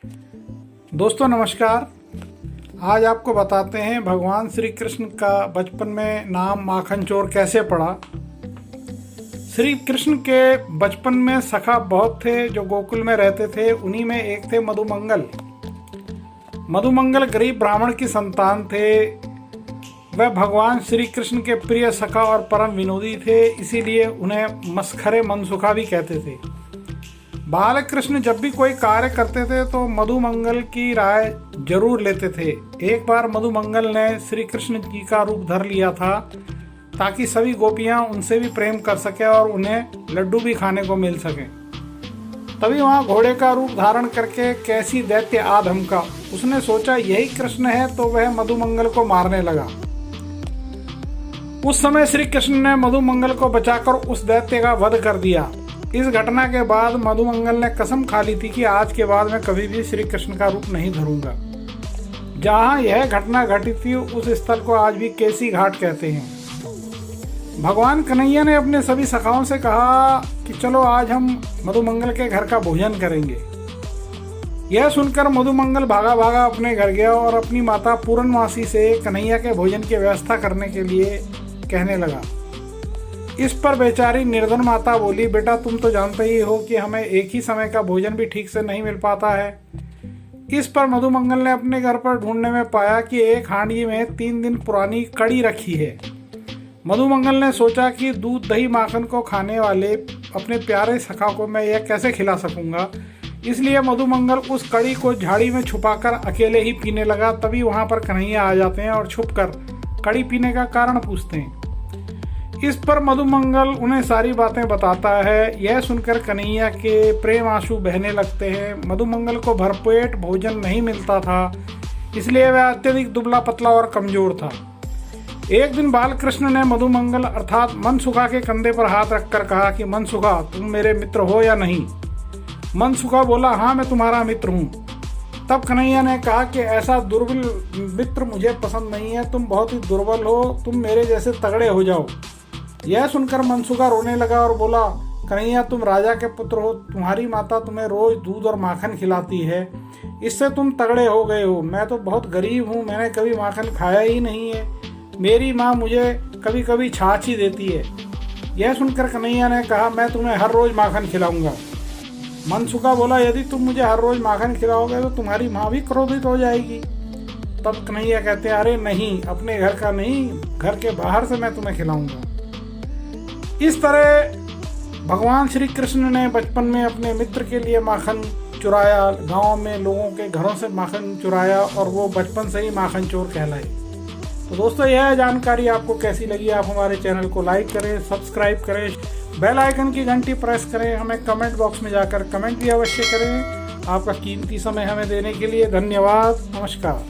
दोस्तों नमस्कार। आज आपको बताते हैं भगवान श्री कृष्ण का बचपन में नाम माखन चोर कैसे पड़ा। श्री कृष्ण के बचपन में सखा बहुत थे जो गोकुल में रहते थे। उन्हीं में एक थे मधुमंगल। मधुमंगल गरीब ब्राह्मण की संतान थे। वह भगवान श्री कृष्ण के प्रिय सखा और परम विनोदी थे, इसीलिए उन्हें मस्खरे मनसुखा भी कहते थे। बाल कृष्ण जब भी कोई कार्य करते थे तो मधुमंगल की राय जरूर लेते थे। एक बार मधुमंगल ने श्री कृष्ण जी का रूप धर लिया था ताकि सभी गोपियां उनसे भी प्रेम कर सके और उन्हें लड्डू भी खाने को मिल सके। तभी वहां घोड़े का रूप धारण करके कैसी दैत्य आ धमका। उसने सोचा यही कृष्ण है, तो वह मधुमंगल को मारने लगा। उस समय श्री कृष्ण ने मधुमंगल को बचाकर उस दैत्य का वध कर दिया। इस घटना के बाद मधुमंगल ने कसम खा ली थी कि आज के बाद मैं कभी भी श्री कृष्ण का रूप नहीं धरूंगा। जहां यह घटना घटी थी उस स्थल को आज भी केसी घाट कहते हैं। भगवान कन्हैया ने अपने सभी सखाओं से कहा कि चलो आज हम मधुमंगल के घर का भोजन करेंगे। यह सुनकर मधुमंगल भागा भागा अपने घर गया और अपनी माता पूर्णमासी से कन्हैया के भोजन की व्यवस्था करने के लिए कहने लगा। इस पर बेचारी निर्धन माता बोली, बेटा तुम तो जानते ही हो कि हमें एक ही समय का भोजन भी ठीक से नहीं मिल पाता है। इस पर मधुमंगल ने अपने घर पर ढूंढने में पाया कि एक हांडी में 3 दिन पुरानी कड़ी रखी है। मधुमंगल ने सोचा कि दूध दही माखन को खाने वाले अपने प्यारे सखा को मैं यह कैसे खिला सकूंगा। इसलिए मधुमंगल उस कड़ी को झाड़ी में छुपाकर अकेले ही पीने लगा। तभी वहां पर कन्हैया आ जाते हैं और छुपकर कड़ी पीने का कारण पूछते हैं। इस पर मधुमंगल उन्हें सारी बातें बताता है। यह सुनकर कन्हैया के प्रेम आंसू बहने लगते हैं। मधुमंगल को भरपेट भोजन नहीं मिलता था, इसलिए वह अत्यधिक दुबला पतला और कमजोर था। एक दिन बालकृष्ण ने मधुमंगल अर्थात मनसुखा के कंधे पर हाथ रखकर कहा कि मनसुखा तुम मेरे मित्र हो या नहीं। मनसुखा बोला, हाँ मैं तुम्हारा मित्र हूँ। तब कन्हैया ने कहा कि ऐसा दुर्बल मित्र मुझे पसंद नहीं है, तुम बहुत ही दुर्बल हो, तुम मेरे जैसे तगड़े हो जाओ। यह सुनकर मनसुखा रोने लगा और बोला, कन्हैया तुम राजा के पुत्र हो, तुम्हारी माता तुम्हें रोज दूध और माखन खिलाती है, इससे तुम तगड़े हो गए हो। मैं तो बहुत गरीब हूँ, मैंने कभी माखन खाया ही नहीं है। मेरी माँ मुझे कभी कभी छाछ ही देती है। यह सुनकर कन्हैया ने कहा, मैं तुम्हें हर रोज माखन खिलाऊंगा। मनसुखा बोला, यदि तुम मुझे हर रोज माखन खिलाओगे तो तुम्हारी माँ भी क्रोधित हो जाएगी। तब कन्हैया कहते हैं, अरे नहीं, अपने घर का नहीं, घर के बाहर से मैं तुम्हें खिलाऊंगा। इस तरह भगवान श्री कृष्ण ने बचपन में अपने मित्र के लिए माखन चुराया, गांव में लोगों के घरों से माखन चुराया और वो बचपन से ही माखन चोर कहलाए। तो दोस्तों यह जानकारी आपको कैसी लगी? आप हमारे चैनल को लाइक करें, सब्सक्राइब करें, बेल आइकन की घंटी प्रेस करें, हमें कमेंट बॉक्स में जाकर कमेंट भी अवश्य करें। आपका कीमती समय हमें देने के लिए धन्यवाद। नमस्कार।